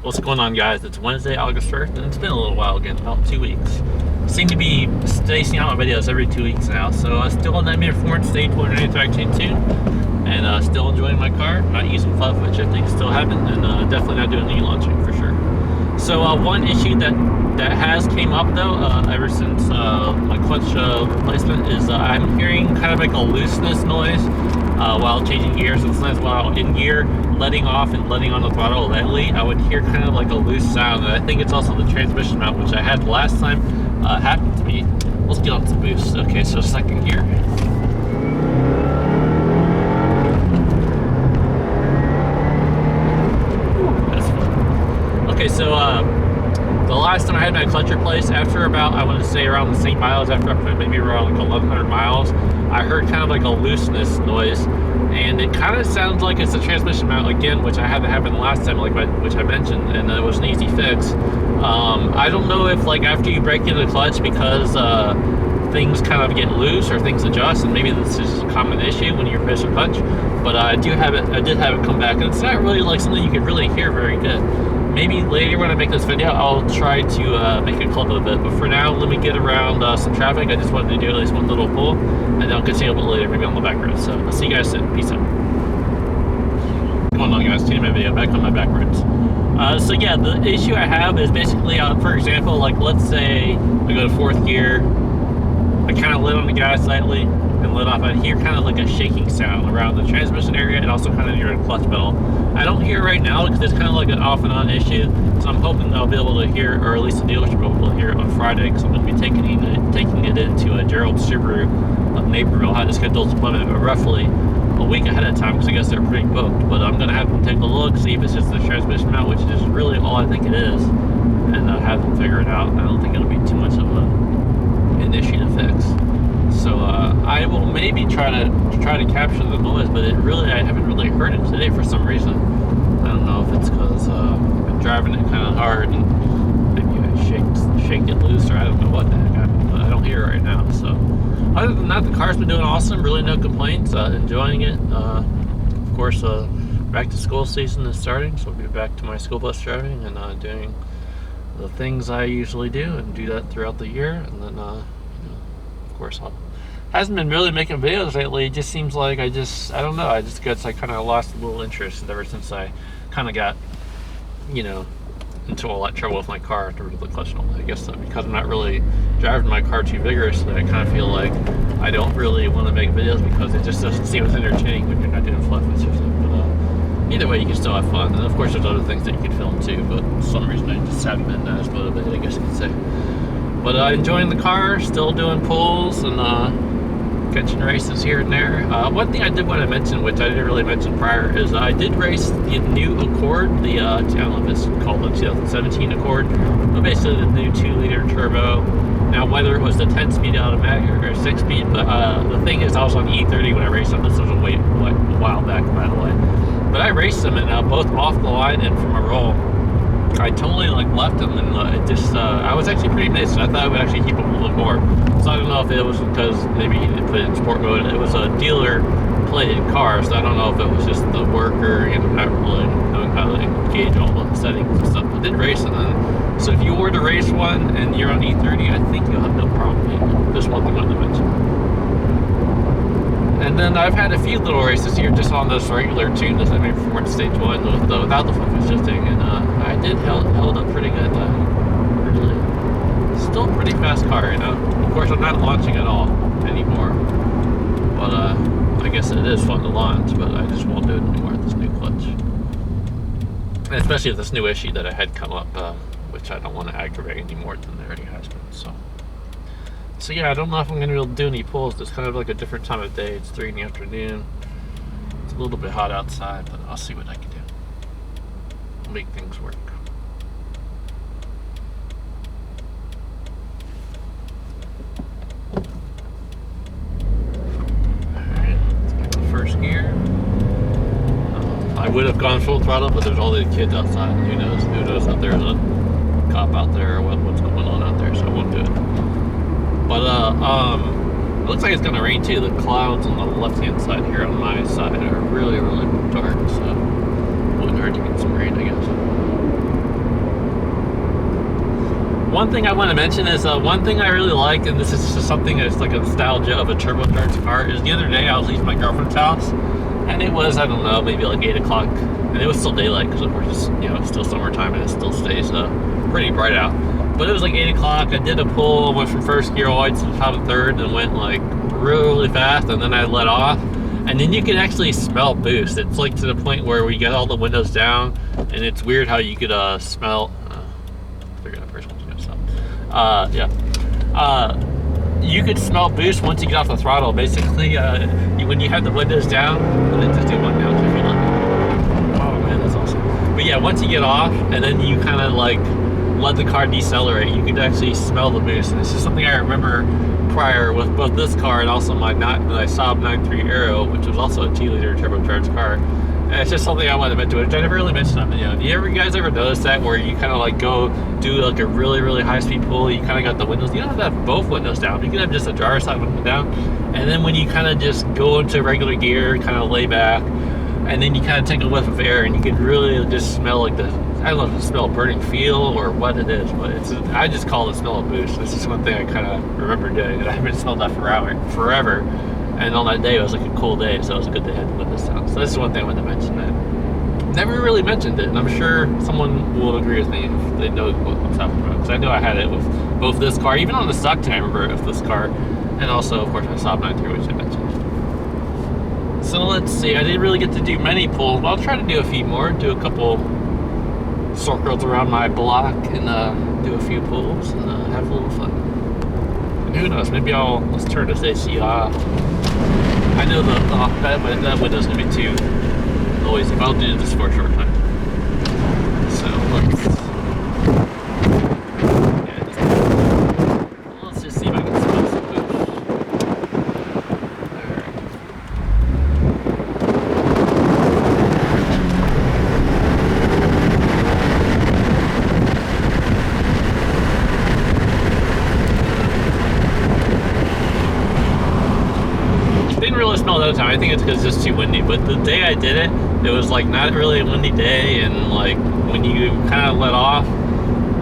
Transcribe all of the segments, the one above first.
What's going on, guys? It's Wednesday, August 1st, and it's been a little while again, about 2 weeks. Seem to be spacing out my videos every 2 weeks now, so still on that mid-performance stage underneath Traction 2, and still enjoying my car, not using flat foot shifting, still haven't, and definitely not doing e-launching for sure. So one issue that has came up though, ever since my clutch replacement is I'm hearing kind of like a looseness noise while changing gears. So sometimes while in gear, letting off and letting on the throttle lightly, I would hear kind of like a loose sound, and I think it's also the transmission mount, which I had last time happened to me. Let's get on some boost. Okay, so second gear. Okay, so the last time I had my clutch replaced, after about, I want to say around the same miles, after I put maybe around like 1,100 miles, I heard kind of like a looseness noise, and it kind of sounds like it's the transmission mount again, which I had to happen last time, which I mentioned, and it was an easy fix. I don't know if like after you break into the clutch, because things kind of get loose or things adjust, and maybe this is a common issue when you replace a clutch, but I did have it come back, and it's not really like something you could really hear very good. Maybe later when I make this video, I'll try to make a clip of it, but for now, let me get around some traffic. I just wanted to do at least one little pull, and then I'll continue a bit later, maybe on the back road. So I'll see you guys soon. Peace out. What's going on, guys? Continue my video, back on my back roads. So yeah, the issue I have is basically, for example, like let's say I go to fourth gear, I kind of let on the gas slightly and let off. I hear kind of like a shaking sound around the transmission area and also kind of near the clutch pedal. I don't hear it right now because it's kind of like an off and on issue, so I'm hoping I'll be able to hear, or at least the dealership will be able to hear it on Friday, because I'm going to be taking it into Gerald Subaru of Naperville. I had a scheduled appointment roughly a week ahead of time because I guess they're pretty booked, but I'm going to have them take a look, see if it's just the transmission mount, which is really all I think it is, and have them figure it out. I don't think it'll be too much of an issue to fix. So I will maybe try to capture the noise, but I haven't really heard it today for some reason. I don't know if it's because I've been driving it kind of hard and maybe I shake it loose, or I don't know what the heck happened, but I don't hear it right now. So other than that, the car's been doing awesome. Really no complaints. Enjoying it. Of course, back to school season is starting, so I'll be back to my school bus driving and doing the things I usually do, and do that throughout the year. And then of course, hasn't been really making videos lately. It just seems like I don't know, I guess I kind of lost a little interest ever since I kind of got, into a lot of trouble with my car after the clutch and all that. I guess because I'm not really driving my car too vigorously, I kind of feel like I don't really want to make videos because it just doesn't seem as entertaining when you're not doing flat foot shifting. But either way, you can still have fun. And of course, there's other things that you can film too, but for some reason I just haven't been as motivated, I guess you could say. But enjoying the car, still doing pulls and catching races here and there. One thing I did want to mention, which I didn't really mention prior, is I did race the new Accord, I don't know if it's called the 2017 Accord, but basically the new 2-liter turbo. Now, whether it was the 10-speed automatic or 6-speed, but the thing is, I was on E30 when I raced them. This was a while back, by the way. But I raced them, and both off the line and from a roll, I totally left them, and it just I was actually pretty amazed. I thought I would actually keep them a little more. So I don't know if it was because maybe they put it in sport mode. It was a dealer plated car, so I don't know if it was just the worker, not really knowing how to engage all the settings and stuff. But did race them. So if you were to race one and you're on E30, I think you'll have no problem. Just one thing I wanted to mention. And then I've had a few little races here just on this regular tune that I made for stage 1 without the flat foot shifting, and I did held up pretty good. Really, still a pretty fast car, Of course, I'm not launching at all anymore, but I guess it is fun to launch, but I just won't do it anymore with this new clutch, and especially with this new issue that I had come up, which I don't want to aggravate any more than it already has been. So yeah, I don't know if I'm going to be able to do any pulls. It's kind of like a different time of day. It's 3 in the afternoon. It's a little bit hot outside, but I'll see what I can do. I'll make things work. Alright, let's get to first gear. I would have gone full throttle, but there's all these kids outside, and who knows if there's a cop out there or what's going on out there, so I won't do it. But it looks like it's gonna rain too. The clouds on the left-hand side here on my side are really, really dark, so it wouldn't hurt to get some rain, I guess. one thing I want to mention is one thing I really like, and this is just something that's like a nostalgia of a turbocharged car, is the other day I was leaving my girlfriend's house, and it was, I don't know, maybe like 8 o'clock, and it was still daylight because of course it's, you know, it's still summertime and it still stays pretty bright out. But it was like 8 o'clock. I did a pull, went from first gear all the way to the top of third, and went like really fast, and then I let off. And then you can actually smell boost. It's like to the point where we get all the windows down, and it's weird how you could smell. Figure out first one's gonna stop. You could smell boost once you get off the throttle. Basically, when you have the windows down, and then just do one down if you like. Oh man, that's awesome. But yeah, once you get off, and then you kind of like let the car decelerate, you could actually smell the boost. And it's just something I remember prior with both this car and also my Saab 9.3 Aero, which was also a 2-liter turbocharged car. And it's just something I wanted to mention, which I never really mentioned on video. Do you guys ever notice that, where you kind of like go do like a really, really high speed pull, you kind of got the windows, you don't have to have both windows down, you can have just a driver's side window down, and then when you kind of just go into regular gear, kind of lay back, and then you kind of take a whiff of air, and you can really just smell like the, I don't know if it's smell of burning fuel or what it is, but it's, I just call it smell of boost. This is one thing I kind of remember doing, and I haven't smelled that forever. And on that day, it was like a cool day, so it was a good day to have the windows down. So this is one thing I wanted to mention that never really mentioned it, and I'm sure someone will agree with me if they know what I'm talking about. Because I know I had it with both this car, even on the stock time, I remember it with this car, and also, of course, my Saab 9.3, which I mentioned. So let's see, I didn't really get to do many pulls, but I'll try to do a few more, do a couple circles around my block, and do a few pulls, and have a little fun. And who knows, maybe let's turn this AC off. I know that window's gonna be too noisy, but I'll do this for a short time. So let's just see if I can smell some boost. Alright. Didn't really smell that time. I think it's because it's just too windy, but the day I did it, it was like not really a windy day, and like when you kind of let off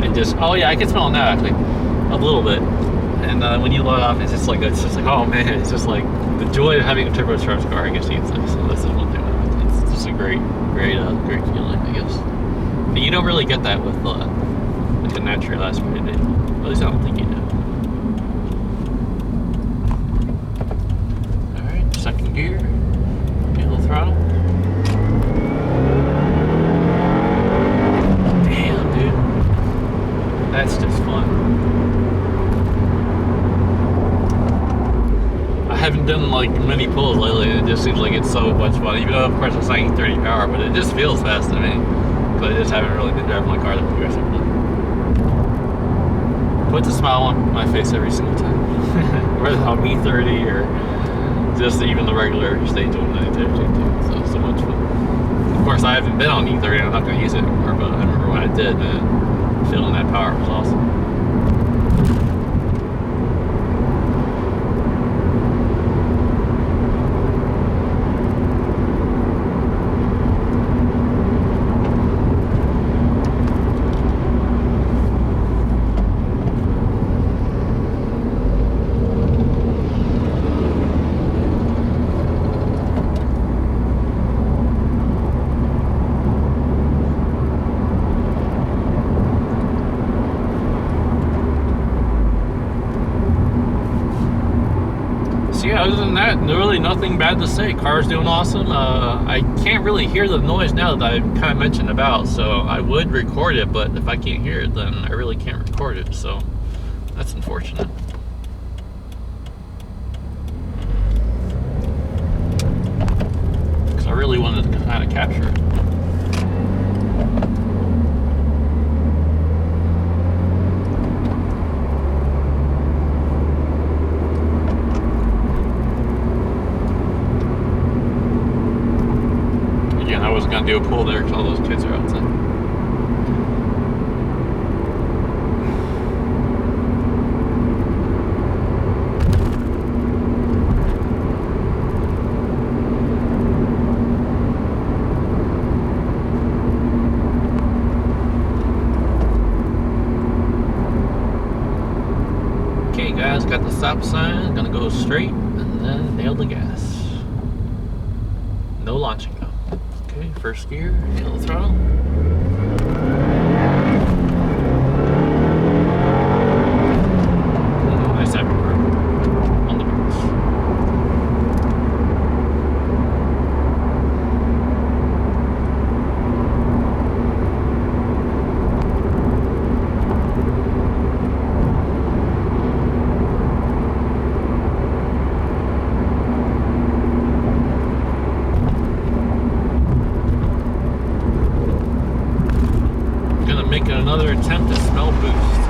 and just, oh yeah, I can smell it now actually a little bit, and when you let off, it's just like oh man, it's just like the joy of having a turbocharged car, I guess you could say. So this is one thing it's just a great feeling, I guess. But you don't really get that with like a natural aspirated engine. At least I don't think you do. Second gear, get a little throttle. Damn, dude. That's just fun. I haven't done like many pulls lately, and it just seems like it's so much fun. Even though, of course, it's like 30 power, but it just feels fast to me. But I just haven't really been driving my car that progressively. Puts a smile on my face every single time. Whether I'm E30 or just even the regular stage 192, so much fun. Of course, I haven't been on E30, I'm not going to use it anymore, but I remember when I did, man, feeling that power was awesome. Yeah, other than that, really nothing bad to say. Car's doing awesome. I can't really hear the noise now that I kind of mentioned about, so I would record it, but if I can't hear it, then I really can't record it, so that's unfortunate. Because I really wanted to kind of capture it. Gonna do a pull there because all those kids are outside. stop sign, gonna go straight, and then nail the gas. No launching though. Okay, first gear, nail the throttle. Nice afterburn on the brakes. Making another attempt to smell boost.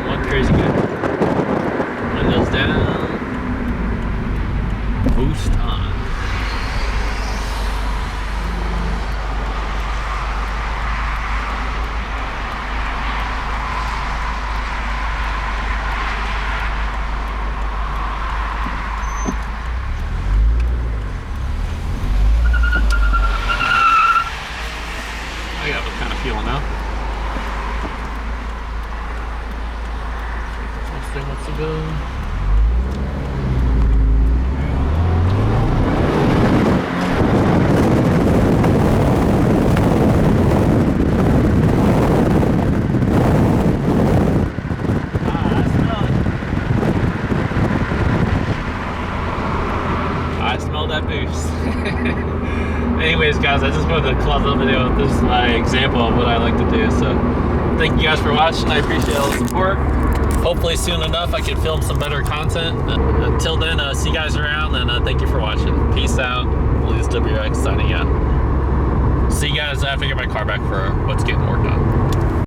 One crazy guy. Windows down. Boost on. I got what kind of feeling now. Next thing wants to go. I smell that boost. Anyways, guys, I just wanted to close the video with this example of what I like to do. So thank you guys for watching. I appreciate all the support. Hopefully soon enough I can film some better content. Until then, see you guys around, and thank you for watching. Peace out. Subaru WRX signing out. See you guys after I get my car back for what's getting worked on.